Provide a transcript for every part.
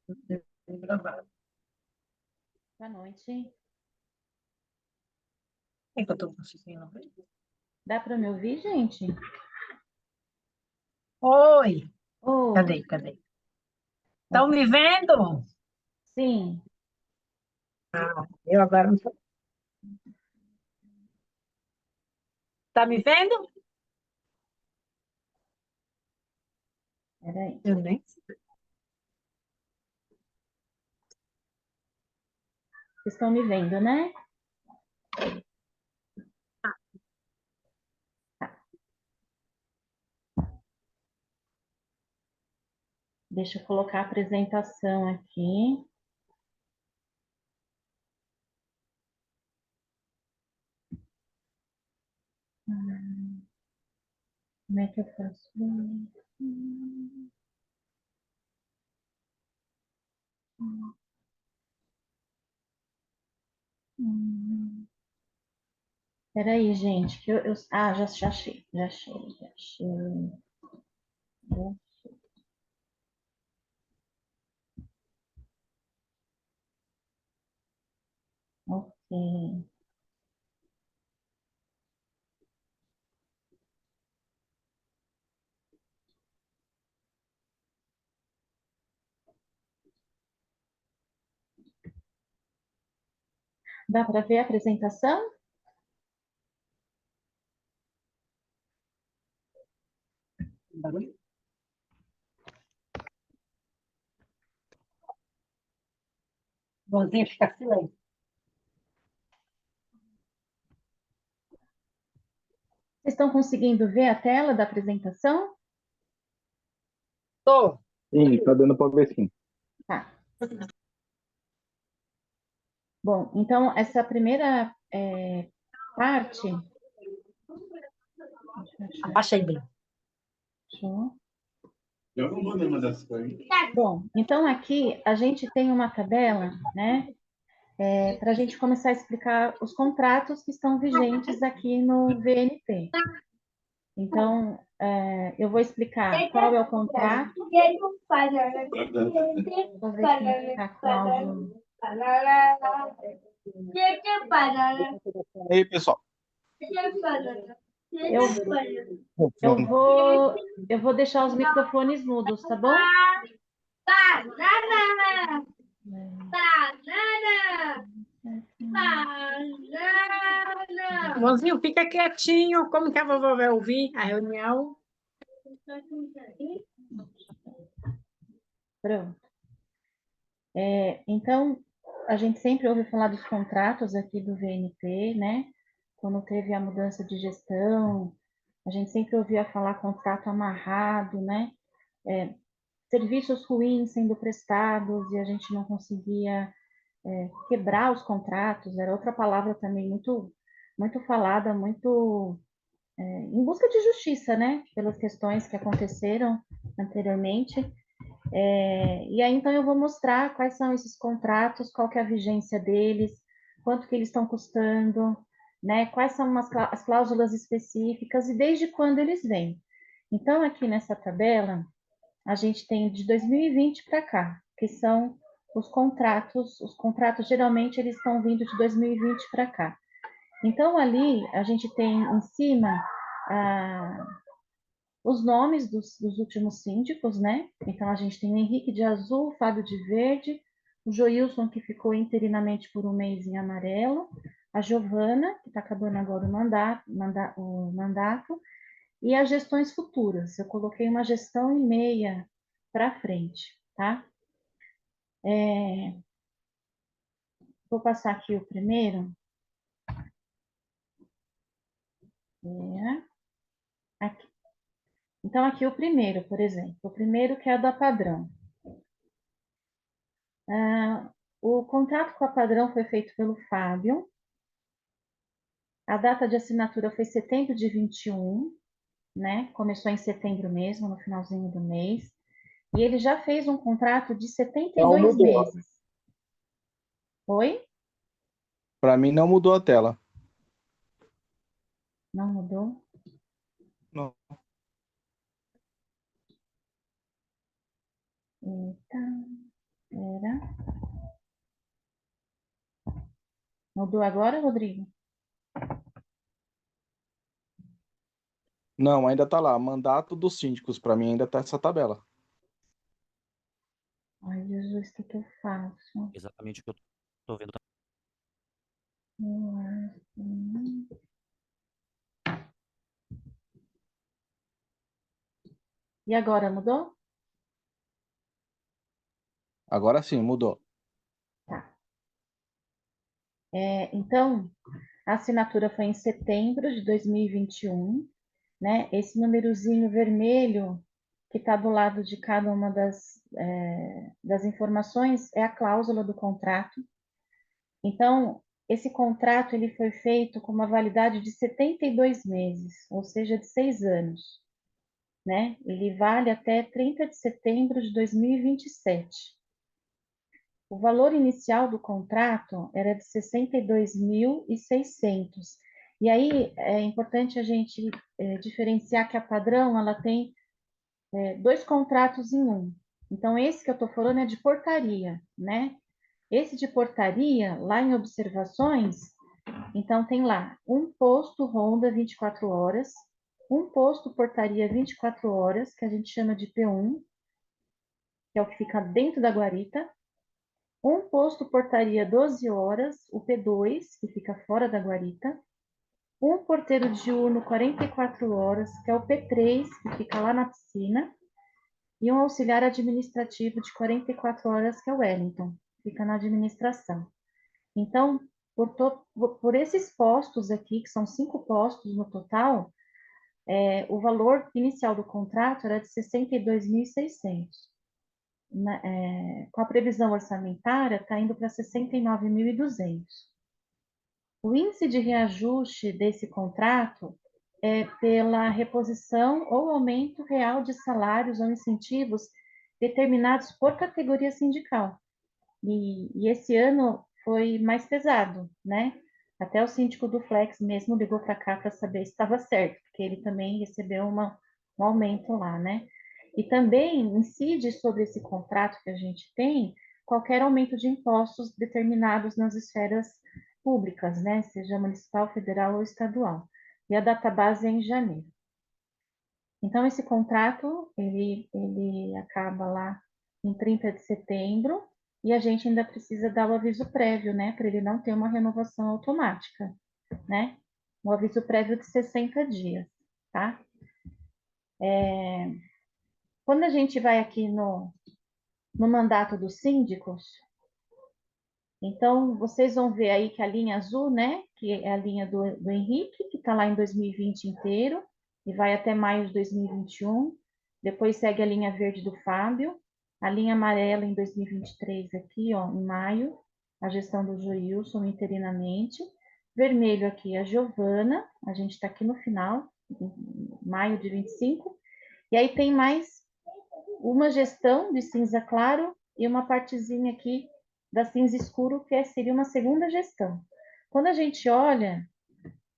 Boa noite. É que eu tô conseguindo ver. Dá para me ouvir, gente? Oi, Oh, cadê? Estão me vendo? sim. Eu agora não tô. Tá me vendo? Peraí. Eu nem sei. Vocês estão me vendo, né? Deixa eu colocar a apresentação aqui. Como é que eu faço? Peraí, gente, que Ah, já achei, já achei, já achei. Já- Ok. Dá para ver a apresentação? Bonzinho, fica silêncio. Vocês estão conseguindo ver a tela da apresentação? Tô. Sim, tá dando para ver sim. Tá. Bom, então essa primeira parte. Deixa eu achar. Achei bem. Deixa Eu não vou nenhuma dessas coisas. Bom, então aqui a gente tem uma tabela, né, para a gente começar a explicar os contratos que estão vigentes aqui no VNT. Então, eu vou explicar qual é o contrato. Vou ver se está com áudio. Aí, pessoal. Eu vou deixar os microfones mudos, tá bom? Bonzinho, fica quietinho. Como que a vovó vai ouvir a reunião? Pronto. Então, a gente sempre ouve falar dos contratos aqui do VNT, né? Quando teve a mudança de gestão, a gente sempre ouvia falar contrato amarrado, né? Serviços ruins sendo prestados e a gente não conseguia quebrar os contratos, era outra palavra também muito falada, muito em busca de justiça, né? Pelas questões que aconteceram anteriormente. E aí, então, eu vou mostrar quais são esses contratos, qual que é a vigência deles, quanto que eles estão custando, né? Quais são as cláusulas específicas e desde quando eles vêm. Então, aqui nessa tabela, a gente tem de 2020 para cá, que são os contratos geralmente eles estão vindo de 2020 para cá. Então, ali, a gente tem em cima os nomes dos últimos síndicos, né? Então, a gente tem o Henrique de azul, o Fábio de verde, o Joilson, que ficou interinamente por um mês em amarelo, a Giovana, que está acabando agora o mandato, e as gestões futuras. Eu coloquei uma gestão e meia para frente, tá? Vou passar aqui o primeiro. Aqui. Então, aqui o primeiro, por exemplo. O primeiro que é da Padrão. O contrato com a Padrão foi feito pelo Fábio. A data de assinatura foi setembro de 21, né? Começou em setembro mesmo, no finalzinho do mês. E ele já fez um contrato de Não 72 mudou. meses. Oi? Para mim não mudou a tela. Não mudou? Não. Eita. Espera. Mudou agora, Rodrigo? Não, ainda tá lá. Mandato dos síndicos, para mim ainda tá essa tabela. Ai, Jesus, o que que eu faço? Exatamente o que eu tô vendo. E agora, mudou? Agora sim, mudou. Tá. Então, a assinatura foi em setembro de 2021, né? Esse númerozinho vermelho que está do lado de cada uma das informações é a cláusula do contrato. Então, esse contrato ele foi feito com uma validade de 72 meses, ou seja, de 6 anos, né? Ele vale até 30 de setembro de 2027. O valor inicial do contrato era de 62.600. E aí é importante a gente diferenciar que a Padrão ela tem dois contratos em um. Então, esse que eu estou falando é de portaria, né? Esse de portaria, lá em observações, então tem lá um posto ronda 24 horas, um posto portaria 24 horas, que a gente chama de P1, que é o que fica dentro da guarita, um posto portaria 12 horas, o P2, que fica fora da guarita, um porteiro diurno 44 horas, que é o P3, que fica lá na piscina, e um auxiliar administrativo de 44 horas, que é o Wellington, que fica na administração. Então, por esses postos aqui, que são 5 postos no total, o valor inicial do contrato era de 62.600. Com a previsão orçamentária, está indo para 69.200. O índice de reajuste desse contrato é pela reposição ou aumento real de salários ou incentivos determinados por categoria sindical. E esse ano foi mais pesado, né? Até o síndico do Flex mesmo ligou para cá para saber se estava certo, porque ele também recebeu um aumento lá, né? E também incide sobre esse contrato que a gente tem qualquer aumento de impostos determinados nas esferas públicas, né? Seja municipal, federal ou estadual. E a data base é em janeiro. Então, esse contrato, ele acaba lá em 30 de setembro, e a gente ainda precisa dar o aviso prévio, né? Para ele não ter uma renovação automática, né? Um aviso prévio de 60 dias, tá? Quando a gente vai aqui no mandato dos síndicos, então vocês vão ver aí que a linha azul, né? Que é a linha do Henrique, que está lá em 2020 inteiro, e vai até maio de 2021. Depois segue a linha verde do Fábio, a linha amarela em 2023 aqui, ó, em maio, a gestão do Joilson interinamente. Vermelho aqui a Giovana, a gente está aqui no final, em maio de 25. E aí tem mais uma gestão de cinza claro e uma partezinha aqui da cinza escuro, que seria uma segunda gestão. Quando a gente olha,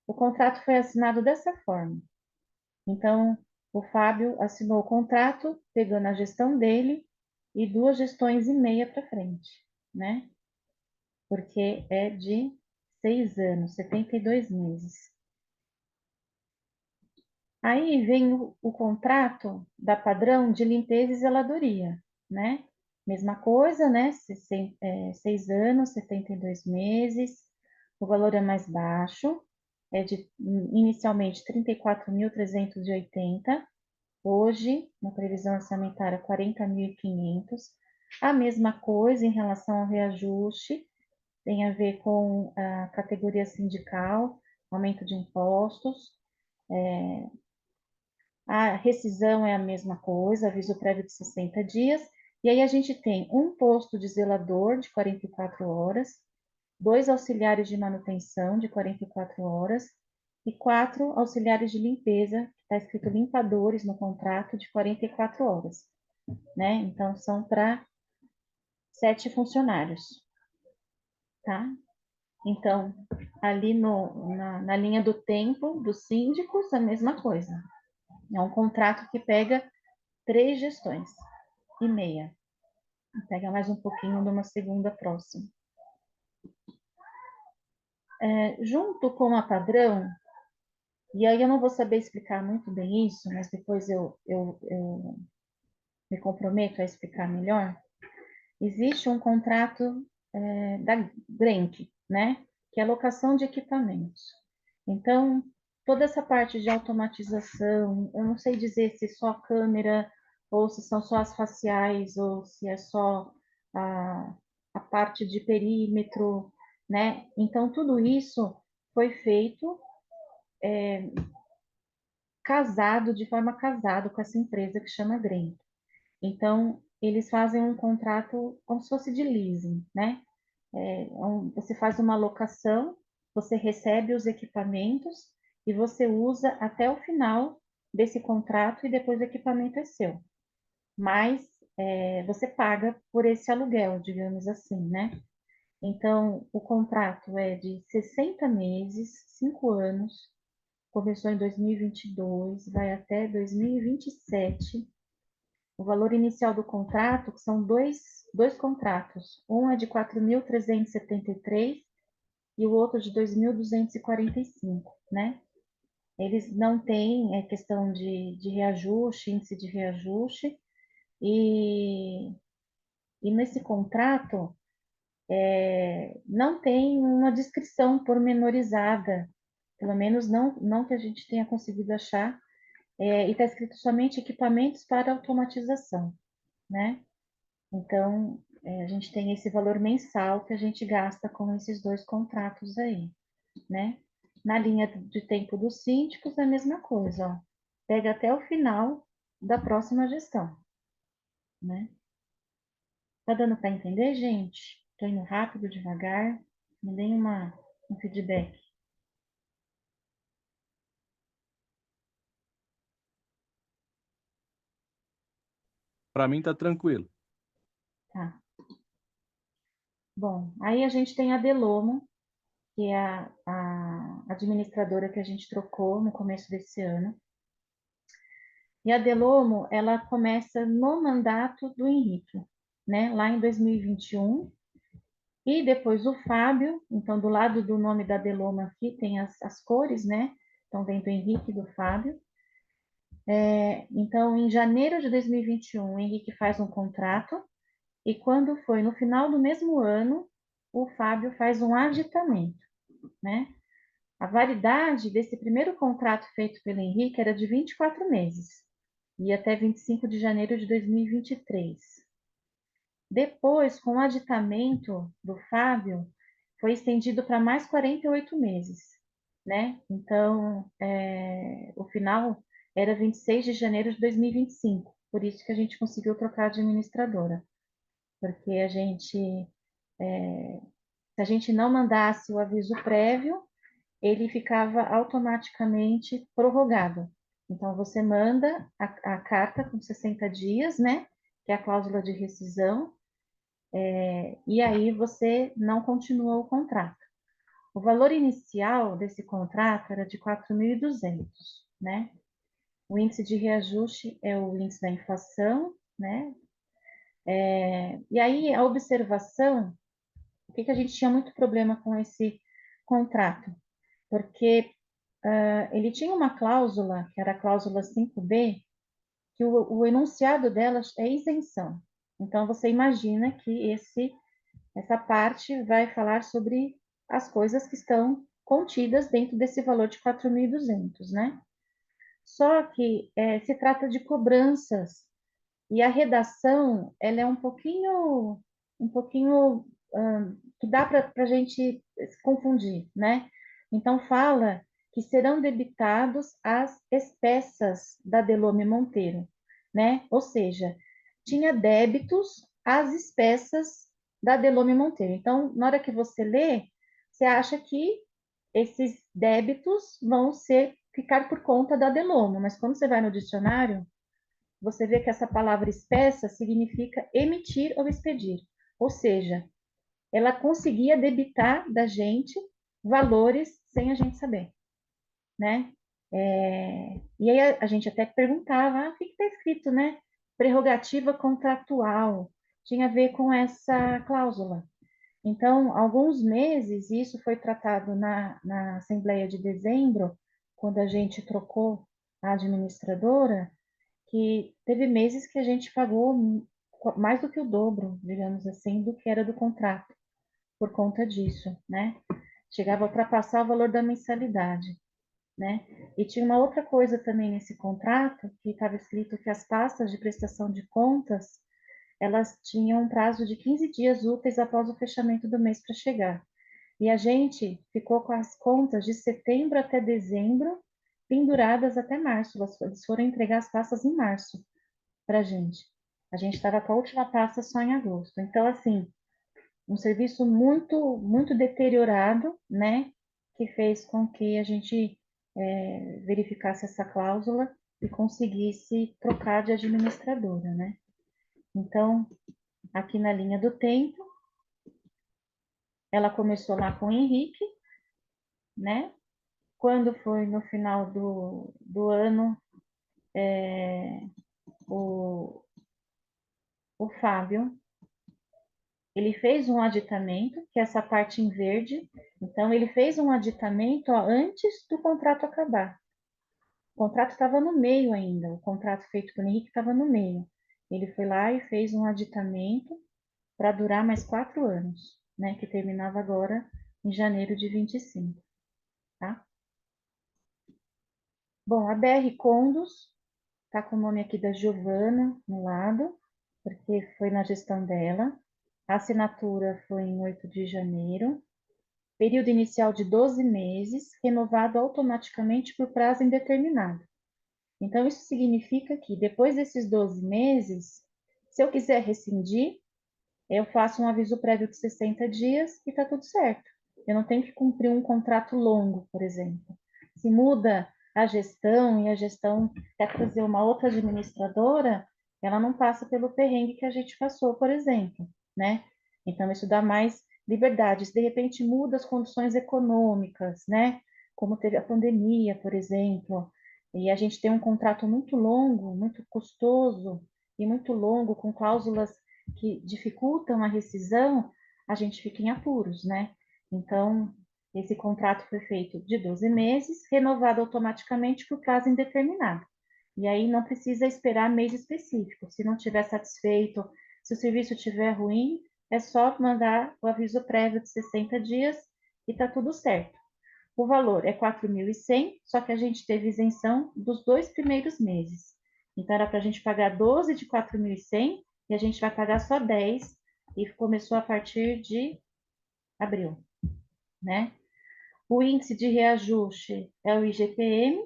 o contrato foi assinado dessa forma. Então, o Fábio assinou o contrato, pegando a gestão dele e 2 gestões e meia para frente, né? Porque é de 6 anos, 72 meses. Aí vem o contrato da Padrão de limpeza e zeladoria, né? Mesma coisa, né? 6 anos, 72 meses, o valor é mais baixo, é de inicialmente 34.380, hoje, na previsão orçamentária, 40.500. A mesma coisa em relação ao reajuste, tem a ver com a categoria sindical, aumento de impostos, a rescisão é a mesma coisa, aviso prévio de 60 dias. E aí a gente tem um posto de zelador de 44 horas, 2 auxiliares de manutenção de 44 horas e 4 auxiliares de limpeza, que está escrito limpadores no contrato, de 44 horas, né? Então são para 7 funcionários, tá? Então, ali na linha do tempo dos síndicos, a mesma coisa. É um contrato que pega 3 gestões e meia, Pega mais um pouquinho numa segunda próxima. Junto com a padrão, e aí eu não vou saber explicar muito bem isso, mas depois eu me comprometo a explicar melhor. Existe um contrato da Grenk, né? Que é a locação de equipamentos. Então, toda essa parte de automatização, eu não sei dizer se só a câmera, ou se são só as faciais, ou se é só a parte de perímetro, né? Então, tudo isso foi feito de forma casado com essa empresa que chama Grenk. Então, eles fazem um contrato como se fosse de leasing, né? Você faz uma locação, você recebe os equipamentos e você usa até o final desse contrato e depois o equipamento é seu. Mas você paga por esse aluguel, digamos assim, né? Então, o contrato é de 60 meses, 5 anos, começou em 2022, vai até 2027. O valor inicial do contrato, que são dois contratos, um é de 4.373 e o outro de 2.245, né? Eles não têm questão de reajuste, índice de reajuste, e, e nesse contrato não tem uma descrição pormenorizada, pelo menos não que a gente tenha conseguido achar, e está escrito somente equipamentos para automatização, né? Então, a gente tem esse valor mensal que a gente gasta com esses dois contratos aí, né? Na linha de tempo dos síndicos, é a mesma coisa, ó. Pega até o final da próxima gestão, né? Tá dando para entender, gente? Tô indo rápido, devagar. Me deem um feedback, Para mim tá tranquilo. tá? Bom, aí a gente tem a Delomo, que é a administradora que a gente trocou no começo desse ano. E a Delomo, ela começa no mandato do Henrique, né? Lá em 2021. E depois o Fábio, então do lado do nome da Delomo aqui tem as cores, né? Então vem do Henrique e do Fábio. Então, em janeiro de 2021, o Henrique faz um contrato. E quando foi no final do mesmo ano, o Fábio faz um aditamento, né? A validade desse primeiro contrato feito pelo Henrique era de 24 meses, e até 25 de janeiro de 2023. Depois, com o aditamento do Fábio, foi estendido para mais 48 meses, né? Então, o final era 26 de janeiro de 2025, por isso que a gente conseguiu trocar a administradora, porque se a gente não mandasse o aviso prévio, ele ficava automaticamente prorrogado. Então, você manda a carta com 60 dias, né? Que é a cláusula de rescisão, e aí você não continua o contrato. O valor inicial desse contrato era de 4.200, né? O índice de reajuste é o índice da inflação, né? E aí a observação, por que a gente tinha muito problema com esse contrato? Porque ele tinha uma cláusula, que era a cláusula 5B, que o enunciado delas é isenção. Então, você imagina que essa parte vai falar sobre as coisas que estão contidas dentro desse valor de 4.200, né? Só que se trata de cobranças, e a redação, ela é um pouquinho que dá para a gente se confundir, né? Então, fala que serão debitados as espécies da Delome Monteiro, né? Ou seja, tinha débitos às espécies da Delome Monteiro. Então, na hora que você lê, você acha que esses débitos vão ficar por conta da Delomo, mas quando você vai no dicionário, você vê que essa palavra espessa significa emitir ou expedir. Ou seja, ela conseguia debitar da gente valores sem a gente saber, né? E aí a gente até perguntava, o que está escrito, né? Prerrogativa contratual. tinha a ver com essa cláusula. Então, alguns meses, isso foi tratado na Assembleia de dezembro, quando a gente trocou a administradora, que teve meses que a gente pagou mais do que o dobro, digamos assim, do que era do contrato, por conta disso, né? Chegava a ultrapassar o valor da mensalidade, né? E tinha uma outra coisa também nesse contrato, que estava escrito que as pastas de prestação de contas, elas tinham um prazo de 15 dias úteis após o fechamento do mês para chegar. E a gente ficou com as contas de setembro até dezembro penduradas até março. Eles foram entregar as pastas em março para a gente. A gente estava com a última pasta só em agosto. Então, assim, um serviço muito, muito deteriorado, né? Que fez com que a gente verificasse essa cláusula e conseguisse trocar de administradora, né? Então, aqui na linha do tempo, ela começou lá com o Henrique, né? Quando foi no final do ano, o, o Fábio, ele fez um aditamento, que é essa parte em verde. Então, ele fez um aditamento antes do contrato acabar. O contrato estava no meio ainda, o contrato feito por Henrique estava no meio. Ele foi lá e fez um aditamento para durar mais 4 anos, né? Que terminava agora em janeiro de 25, tá? Bom, a BR Condos tá com o nome aqui da Giovana no lado, porque foi na gestão dela. A assinatura foi em 8 de janeiro. Período inicial de 12 meses, renovado automaticamente por prazo indeterminado. Então, isso significa que depois desses 12 meses, se eu quiser rescindir, eu faço um aviso prévio de 60 dias e está tudo certo. Eu não tenho que cumprir um contrato longo, por exemplo. Se muda a gestão e a gestão quer trazer uma outra administradora, ela não passa pelo perrengue que a gente passou, por exemplo, né? Então, isso dá mais liberdade. Se de repente muda as condições econômicas, né? Como teve a pandemia, por exemplo, e a gente tem um contrato muito longo, muito custoso e muito longo, com cláusulas que dificultam a rescisão, a gente fica em apuros, né? Então, esse contrato foi feito de 12 meses, renovado automaticamente por prazo indeterminado. E aí não precisa esperar mês específico. Se não estiver satisfeito, se o serviço estiver ruim, é só mandar o aviso prévio de 60 dias e está tudo certo. O valor é 4.100, só que a gente teve isenção dos 2 primeiros meses. Então, era para a gente pagar 12 de 4.100 e a gente vai pagar só 10 e começou a partir de abril, né? O índice de reajuste é o IGPM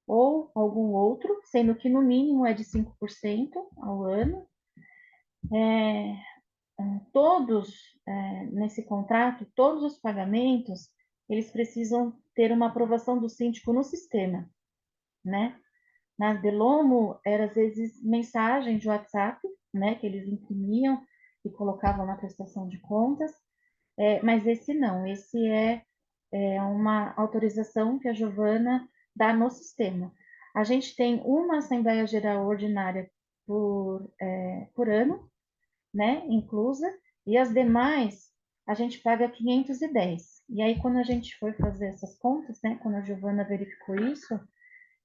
ou algum outro, sendo que no mínimo é de 5% ao ano. Todos, nesse contrato, todos os pagamentos, eles precisam ter uma aprovação do síndico no sistema, né? Na Delomo, era às vezes mensagem de WhatsApp, né, que eles imprimiam e colocavam na prestação de contas, mas esse não, esse é uma autorização que a Giovana dá no sistema. A gente tem uma Assembleia Geral Ordinária por ano, né, inclusa, e as demais a gente paga 510. E aí, quando a gente foi fazer essas contas, né, quando a Giovana verificou isso,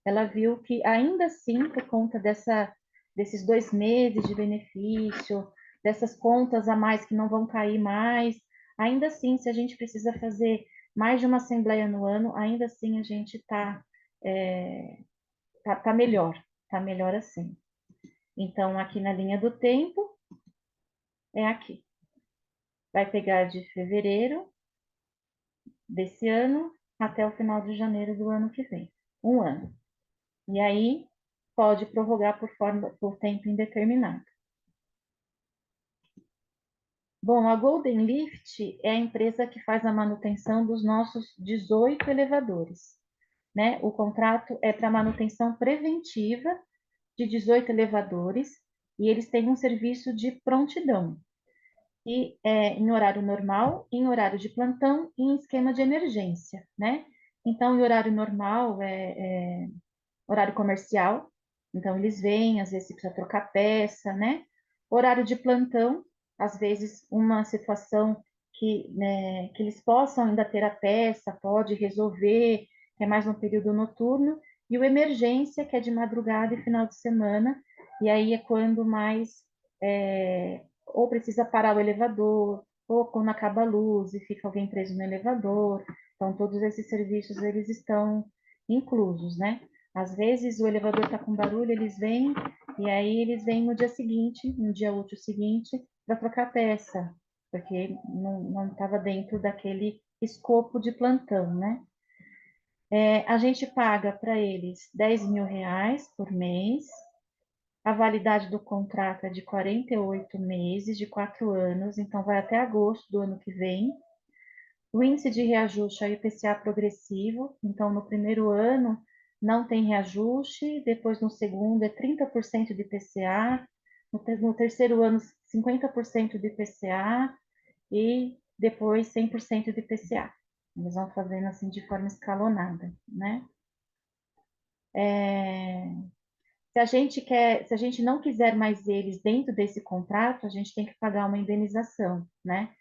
ela viu que ainda assim, por conta desses 2 meses de benefício, dessas contas a mais que não vão cair mais, ainda assim, se a gente precisa fazer mais de uma assembleia no ano, ainda assim a gente tá melhor assim. Então, aqui na linha do tempo, é aqui. Vai pegar de fevereiro desse ano até o final de janeiro do ano que vem. 1 ano. E aí, pode prorrogar por tempo indeterminado. Bom, a Golden Lift é a empresa que faz a manutenção dos nossos 18 elevadores, né? O contrato é para manutenção preventiva de 18 elevadores e eles têm um serviço de prontidão, e em horário normal, em horário de plantão e em esquema de emergência, né? Então, em horário normal horário comercial, então eles vêm, às vezes precisa trocar peça, né? Horário de plantão, às vezes uma situação que, né, que eles possam ainda ter a peça, pode resolver, que é mais no período noturno, e o emergência, que é de madrugada e final de semana, e aí é quando mais ou precisa parar o elevador, ou quando acaba a luz e fica alguém preso no elevador. Então, todos esses serviços, eles estão inclusos, né? Às vezes o elevador está com barulho, eles vêm, e aí eles vêm no dia seguinte, no dia útil seguinte, para trocar peça, porque não estava dentro daquele escopo de plantão, né? A gente paga para eles R$ 10.000 por mês, a validade do contrato é de 48 meses, de 4 anos, então vai até agosto do ano que vem. O índice de reajuste é o IPCA progressivo, então no primeiro ano não tem reajuste, depois no segundo é 30% de IPCA, no terceiro ano 50% de IPCA e depois 100% de IPCA. Eles vão fazendo assim de forma escalonada, né? Se a gente não quiser mais eles dentro desse contrato, a gente tem que pagar uma indenização, né?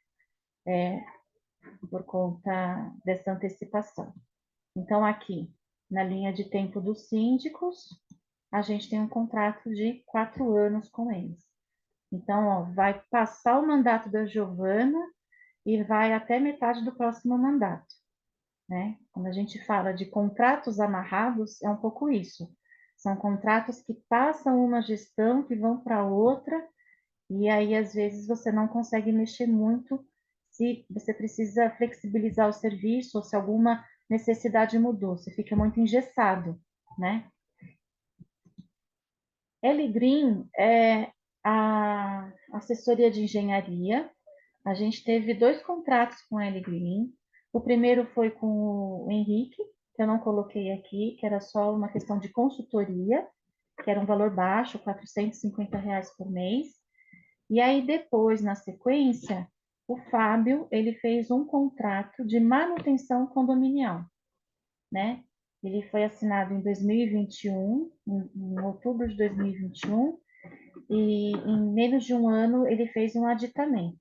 Por conta dessa antecipação. Então, aqui, na linha de tempo dos síndicos, a gente tem um contrato de 4 anos com eles. Então, ó, vai passar o mandato da Giovana e vai até metade do próximo mandato, né? Quando a gente fala de contratos amarrados, é um pouco isso. São contratos que passam uma gestão, que vão para outra, e aí, às vezes, você não consegue mexer muito se você precisa flexibilizar o serviço ou se alguma necessidade mudou. Você fica muito engessado, né? Ellie Green é a assessoria de engenharia. A gente teve 2 contratos com a Ellie Green. O primeiro foi com o Henrique, que eu não coloquei aqui, que era só uma questão de consultoria, que era um valor baixo, R$ 450 por mês. E aí depois, na sequência, o Fábio, ele fez um contrato de manutenção condominial, né? Ele foi assinado em 2021, em outubro de 2021, e em menos de um ano ele fez um aditamento.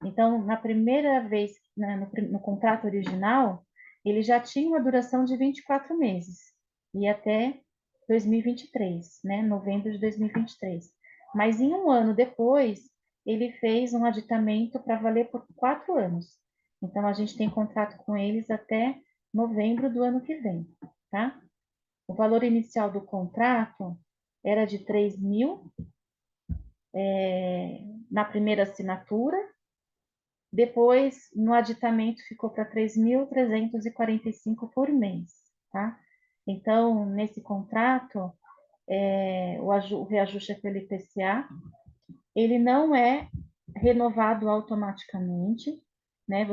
Então, na primeira vez, né, no contrato original, ele já tinha uma duração de 24 meses, e até 2023, né, novembro de 2023. Mas em um ano depois, ele fez um aditamento para valer por 4 anos. Então, a gente tem contrato com eles até novembro do ano que vem, tá? O valor inicial do contrato era de 3.000 na primeira assinatura, depois, no aditamento, ficou para 3.345 por mês, tá? Então, nesse contrato, o reajuste é pelo IPCA, ele não é renovado automaticamente, né?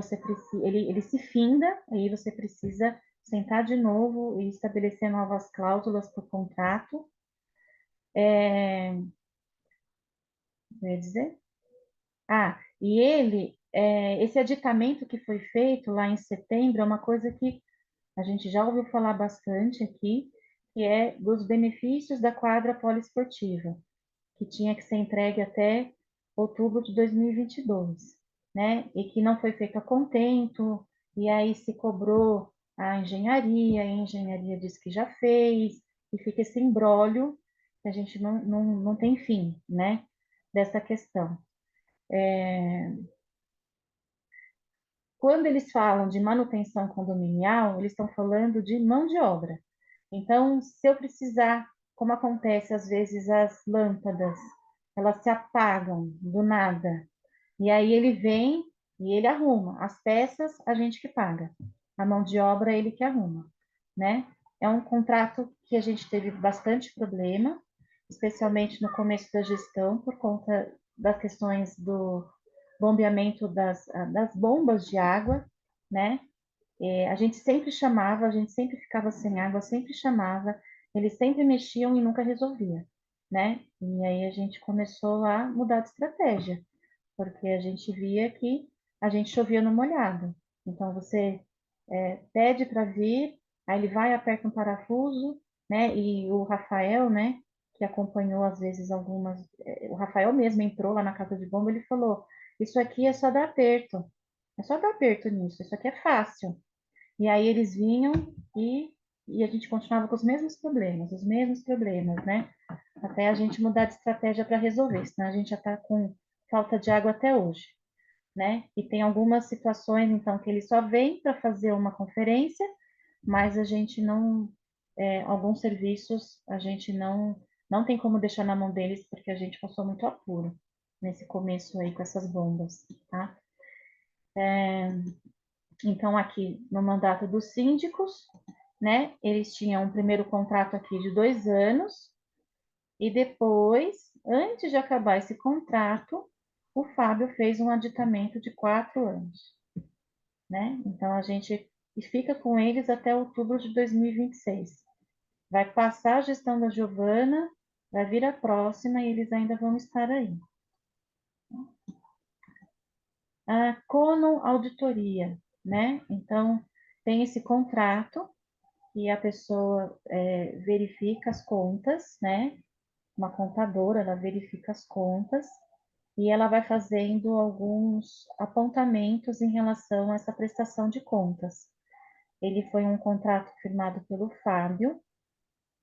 Ele se finda, aí você precisa sentar de novo e estabelecer novas cláusulas para o contrato. Quer dizer? E esse aditamento que foi feito lá em setembro é uma coisa que a gente já ouviu falar bastante aqui, que é dos benefícios da quadra poliesportiva, que tinha que ser entregue até outubro de 2022, né? E que não foi feito a contento, e aí se cobrou e a engenharia disse que já fez, e fica esse imbróglio que a gente não tem fim, né? Dessa questão. Quando eles falam de manutenção condominial, eles estão falando de mão de obra. Então, se eu precisar, como acontece às vezes as lâmpadas, elas se apagam do nada, e aí ele vem e ele arruma. As peças, a gente que paga. A mão de obra, ele que arruma, né? É um contrato que a gente teve bastante problema, especialmente no começo da gestão, por conta das questões do bombeamento das bombas de água, né? A gente sempre chamava, a gente sempre ficava sem água, sempre chamava, eles sempre mexiam e nunca resolvia, né? E aí a gente começou a mudar de estratégia, porque a gente via que a gente chovia no molhado. Então você pede para vir, aí ele vai, aperta um parafuso, né? E o Rafael, né? que acompanhou, às vezes, algumas... O Rafael mesmo entrou lá na casa de bomba, ele falou, isso aqui é só dar aperto. É só dar aperto nisso, isso aqui é fácil. E aí eles vinham e a gente continuava com os mesmos problemas, né? Até a gente mudar de estratégia para resolver, senão a gente já está com falta de água até hoje, né? E tem algumas situações, então, que eles só vêm para fazer uma conferência, mas a gente não, alguns serviços a gente não tem como deixar na mão deles, porque a gente passou muito apuro nesse começo aí com essas bombas, tá? Então, aqui no mandato dos síndicos, né, eles tinham um primeiro contrato aqui de 2 anos, e depois, antes de acabar esse contrato, o Fábio fez um aditamento de 4 anos, né? Então, a gente fica com eles até outubro de 2026. Vai passar a gestão da Giovana, vai vir a próxima e eles ainda vão estar aí. A Cono Auditoria, né? Então, tem esse contrato e a pessoa verifica as contas, né? Uma contadora, ela verifica as contas e ela vai fazendo alguns apontamentos em relação a essa prestação de contas. Ele foi um contrato firmado pelo Fábio,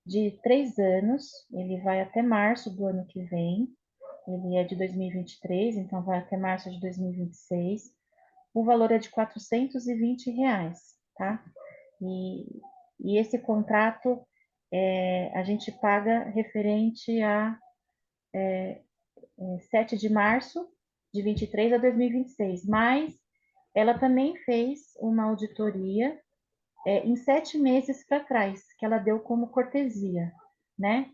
de 3 anos, ele vai até março do ano que vem, ele é de 2023, então vai até março de 2026. O valor é de R$ 420, tá? E esse contrato a gente paga referente a 7 de março de 23 a 2026, mas ela também fez uma auditoria em 7 meses para trás, que ela deu como cortesia, né?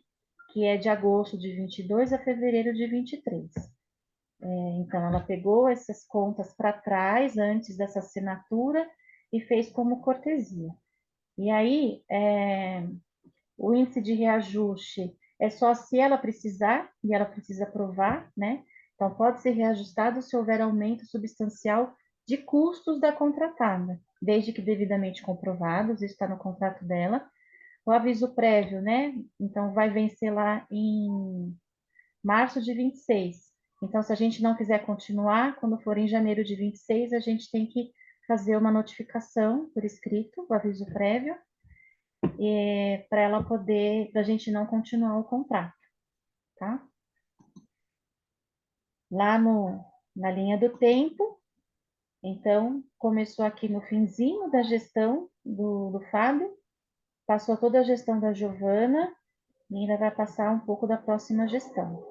Que é de agosto de 22 a fevereiro de 23. Então, ela pegou essas contas para trás, antes dessa assinatura, e fez como cortesia. E aí, o índice de reajuste é só se ela precisar, e ela precisa provar, né? Então, pode ser reajustado se houver aumento substancial de custos da contratada, desde que devidamente comprovados, isso está no contrato dela. O aviso prévio, né? Então, vai vencer lá em março de 26. Então, se a gente não quiser continuar, quando for em janeiro de 26, a gente tem que fazer uma notificação por escrito, o aviso prévio, para ela poder, para a gente não continuar o contrato, tá? Lá na linha do tempo, então, começou aqui no finzinho da gestão do Fábio, passou toda a gestão da Giovana, e ainda vai passar um pouco da próxima gestão.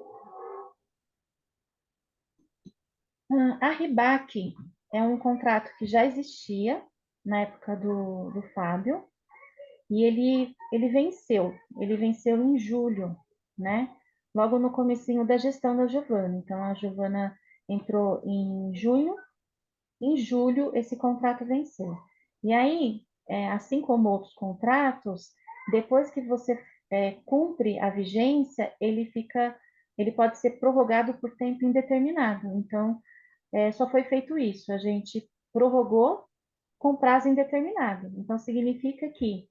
A RIBAC é um contrato que já existia na época do Fábio, e ele venceu em julho, né? Logo no comecinho da gestão da Giovana. Então, a Giovana entrou em junho, em julho esse contrato venceu. E aí, assim como outros contratos, depois que você cumpre a vigência, ele pode ser prorrogado por tempo indeterminado. Então, só foi feito isso, a gente prorrogou com prazo indeterminado. Então, significa que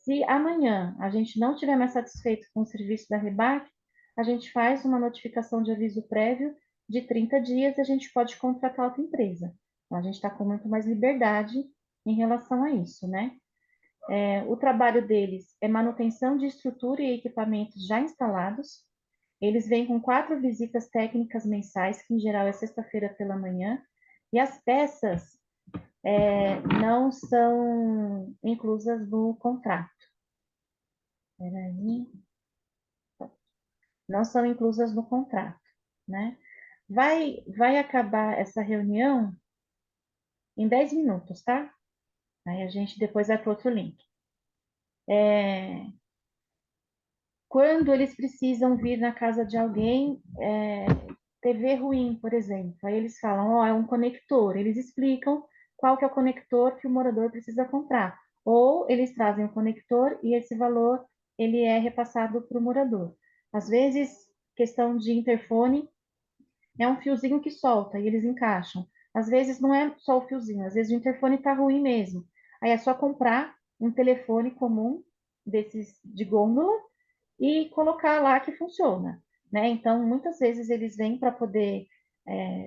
se amanhã a gente não estiver mais satisfeito com o serviço da REBAC, a gente faz uma notificação de aviso prévio de 30 dias e a gente pode contratar outra empresa. Então, a gente está com muito mais liberdade em relação a isso, né? O trabalho deles é manutenção de estrutura e equipamentos já instalados. Eles vêm com 4 visitas técnicas mensais, que em geral é sexta-feira pela manhã, e as peças não são inclusas no contrato. Peraí. Não são inclusas no contrato, né? Vai acabar essa reunião em 10 minutos, tá? Aí a gente depois vai para outro link. Quando eles precisam vir na casa de alguém, TV ruim, por exemplo, aí eles falam, ó, é um conector, eles explicam qual que é o conector que o morador precisa comprar. Ou eles trazem o conector e esse valor ele é repassado para o morador. Às vezes, questão de interfone, é um fiozinho que solta e eles encaixam. Às vezes não é só o fiozinho, às vezes o interfone está ruim mesmo. Aí é só comprar um telefone comum desses de gôndola e colocar lá que funciona, né? Então, muitas vezes eles vêm para poder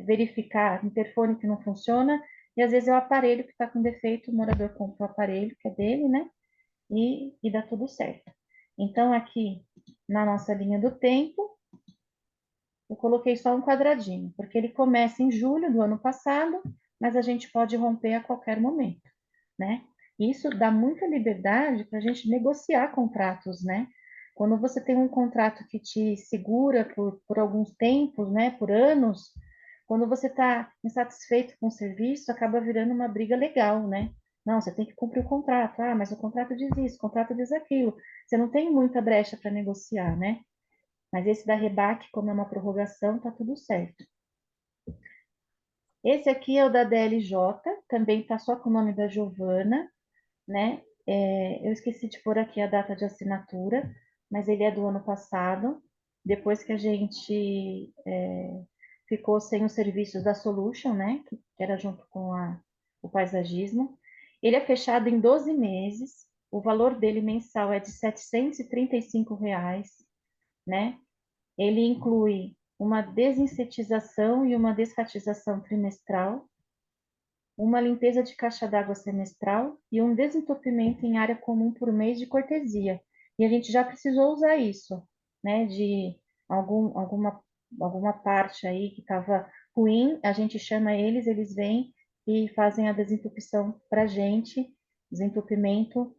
verificar o interfone que não funciona, e às vezes é o aparelho que está com defeito, o morador compra o aparelho que é dele, né? E dá tudo certo. Então, aqui na nossa linha do tempo, eu coloquei só um quadradinho, porque ele começa em julho do ano passado, mas a gente pode romper a qualquer momento, né? Isso dá muita liberdade para a gente negociar contratos, né? Quando você tem um contrato que te segura por alguns tempos, né, por anos, quando você está insatisfeito com o serviço, acaba virando uma briga legal, né? Não, você tem que cumprir o contrato. Ah, mas o contrato diz isso, o contrato diz aquilo. Você não tem muita brecha para negociar, né? Mas esse da rebaque, como é uma prorrogação, tá tudo certo. Esse aqui é o da DLJ, também tá só com o nome da Giovana, né? Eu esqueci de pôr aqui a data de assinatura, mas ele é do ano passado, depois que a gente ficou sem os serviços da Solution, né? Que era junto com o paisagismo. Ele é fechado em 12 meses, o valor dele mensal é de R$ 735, né? Ele inclui uma desinsetização e uma descatização trimestral, uma limpeza de caixa d'água semestral e um desentupimento em área comum por mês de cortesia. E a gente já precisou usar isso, né? De alguma parte aí que estava ruim, a gente chama eles, eles vêm e fazem a desentupição para a gente, desentupimento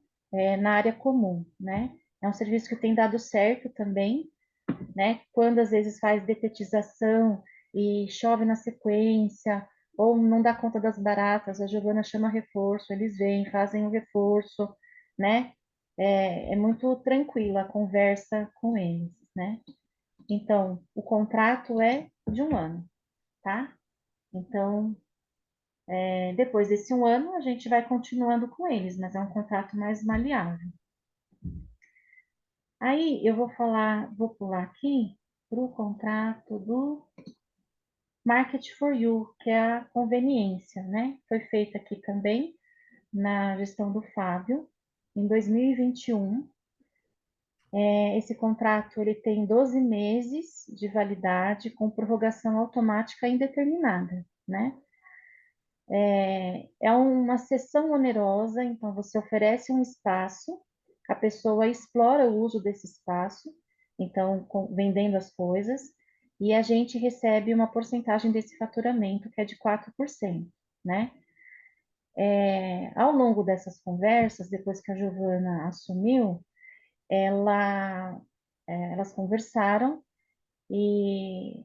na área comum, né? É um serviço que tem dado certo também, né? Quando às vezes faz detetização e chove na sequência, ou não dá conta das baratas, a Giovana chama reforço, eles vêm, fazem o reforço, né? É muito tranquila a conversa com eles, né? Então, o contrato é de 1 ano, tá? Então, depois desse 1 ano, a gente vai continuando com eles, mas é um contrato mais maleável. Aí, eu vou pular aqui para o contrato do Market for You, que é a conveniência, né? Foi feita aqui também na gestão do Fábio, em 2021. Esse contrato ele tem 12 meses de validade com prorrogação automática indeterminada, né? É uma cessão onerosa, então você oferece um espaço, a pessoa explora o uso desse espaço, então vendendo as coisas, e a gente recebe uma porcentagem desse faturamento, que é de 4%, né? Ao longo dessas conversas, depois que a Giovana assumiu, elas conversaram e,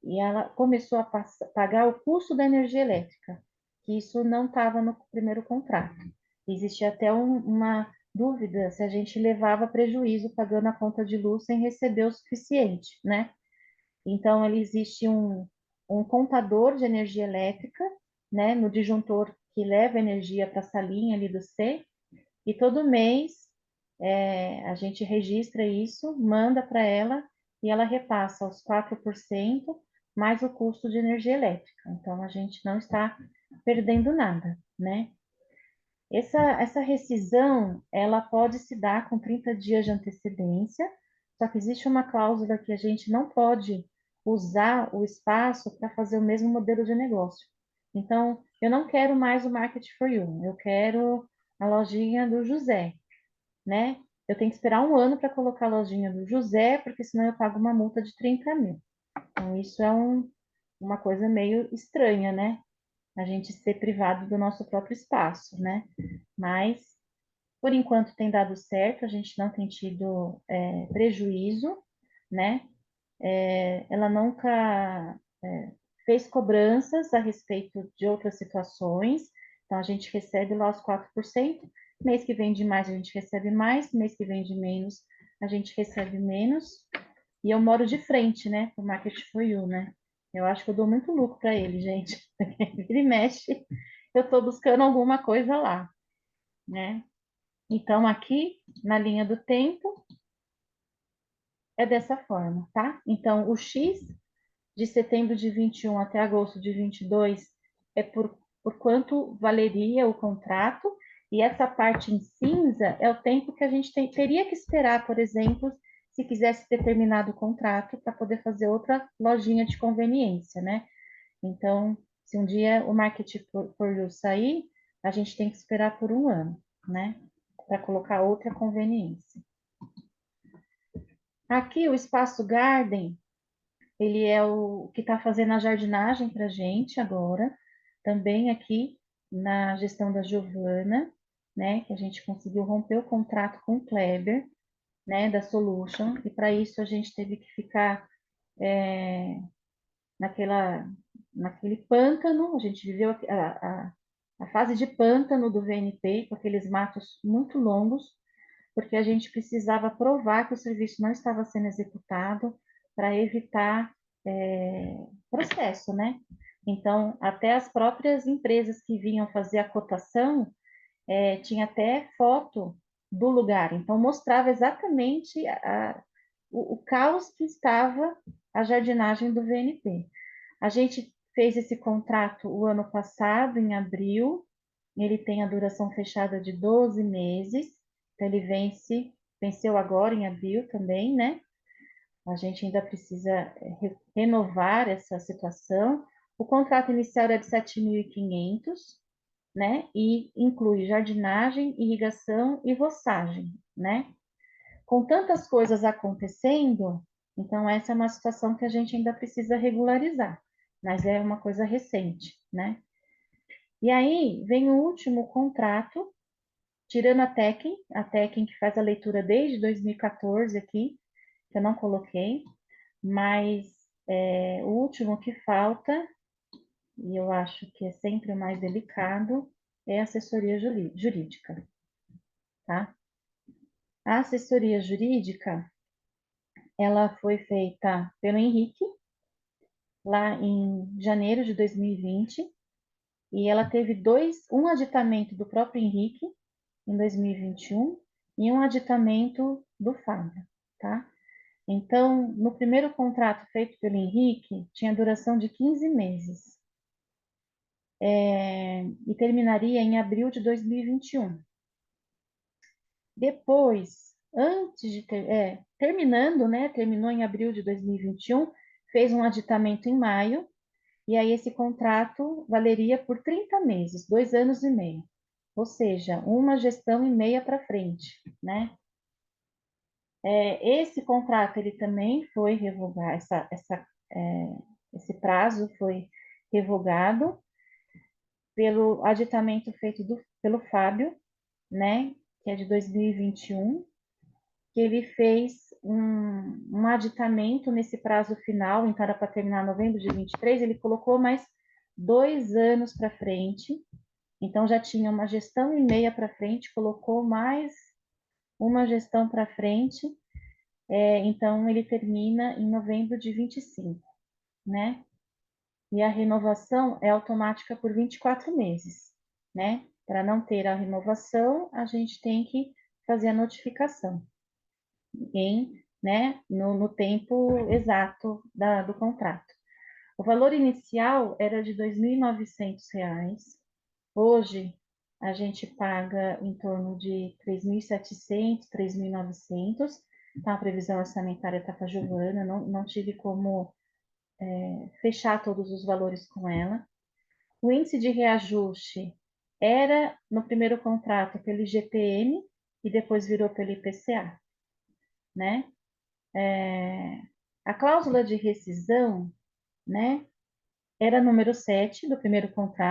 e ela começou a pagar o custo da energia elétrica, que isso não estava no primeiro contrato. Existia até uma dúvida se a gente levava prejuízo pagando a conta de luz sem receber o suficiente, né? Então, ele existe um contador de energia elétrica, né, no disjuntor que leva energia para a salinha ali do C, e todo mês a gente registra isso, manda para ela e ela repassa os 4% mais o custo de energia elétrica. Então, a gente não está perdendo nada, né? Essa rescisão, ela pode se dar com 30 dias de antecedência, só que existe uma cláusula que a gente não pode usar o espaço para fazer o mesmo modelo de negócio. Então, eu não quero mais o Market for You, eu quero a lojinha do José, né? Eu tenho que esperar 1 ano para colocar a lojinha do José, porque senão eu pago uma multa de 30 mil. Então, isso é uma coisa meio estranha, né? A gente ser privado do nosso próprio espaço, né? Mas, por enquanto, tem dado certo, a gente não tem tido prejuízo, né? Ela nunca fez cobranças a respeito de outras situações, então a gente recebe lá os 4%, mês que vem de mais a gente recebe mais, mês que vem de menos a gente recebe menos, e eu moro de frente, né, pro Market for You, né? Eu acho que eu dou muito lucro para ele, gente. Ele mexe, eu estou buscando alguma coisa lá, né? Então, aqui, na linha do tempo, é dessa forma, tá? Então, o X de setembro de 21 até agosto de 22 é por quanto valeria o contrato, e essa parte em cinza é o tempo que a gente teria que esperar, por exemplo, se quisesse ter terminado o contrato para poder fazer outra lojinha de conveniência, né? Então, se um dia o Market for You sair, a gente tem que esperar por 1 ano, né? Para colocar outra conveniência. Aqui, o Espaço Garden, ele é o que está fazendo a jardinagem para a gente agora, também aqui na gestão da Giovana, né? Que a gente conseguiu romper o contrato com o Kleber, né? Da Solution, e para isso a gente teve que ficar naquele pântano, a gente viveu a fase de pântano do VNP, com aqueles matos muito longos, porque a gente precisava provar que o serviço não estava sendo executado para evitar processo, né? Então, até as próprias empresas que vinham fazer a cotação, tinha até foto do lugar, então mostrava exatamente o caos que estava a jardinagem do VNP. A gente fez esse contrato o ano passado, em abril, ele tem a duração fechada de 12 meses, então ele venceu agora em abril também, né? A gente ainda precisa renovar essa situação. O contrato inicial era de 7.500, né? E inclui jardinagem, irrigação e roçagem, né? Com tantas coisas acontecendo, então essa é uma situação que a gente ainda precisa regularizar, mas é uma coisa recente, né? E aí vem o último contrato, tirando a Tekken que faz a leitura desde 2014 aqui, que eu não coloquei, mas o último que falta, e eu acho que é sempre o mais delicado, é a assessoria jurídica, tá? A assessoria jurídica, ela foi feita pelo Henrique, lá em janeiro de 2020, e ela teve um aditamento do próprio Henrique, em 2021, e um aditamento do Fábio, tá? Então, no primeiro contrato feito pelo Henrique, tinha duração de 15 meses, e terminaria em abril de 2021. Depois, terminando, né, terminou em abril de 2021, fez um aditamento em maio, e aí esse contrato valeria por 30 meses, 2 anos e meio. Ou seja, uma gestão e meia para frente, né? Esse contrato, ele também foi revogado, esse prazo foi revogado pelo aditamento feito pelo Fábio, né? Que é de 2021, que ele fez um aditamento nesse prazo final, então era para terminar novembro de 23, ele colocou mais 2 anos para frente, então já tinha uma gestão e meia para frente, colocou mais uma gestão para frente, então ele termina em novembro de 25, né? E a renovação é automática por 24 meses, né? Para não ter a renovação, a gente tem que fazer a notificação no tempo exato do contrato. O valor inicial era de R$ 2.900. Hoje, a gente paga em torno de 3.700, 3.900. Tá? A previsão orçamentária está com a Giovana, não tive como fechar todos os valores com ela. O índice de reajuste era, no primeiro contrato, pelo IGPM e depois virou pelo IPCA, né? A cláusula de rescisão, né, era número 7 do primeiro contrato,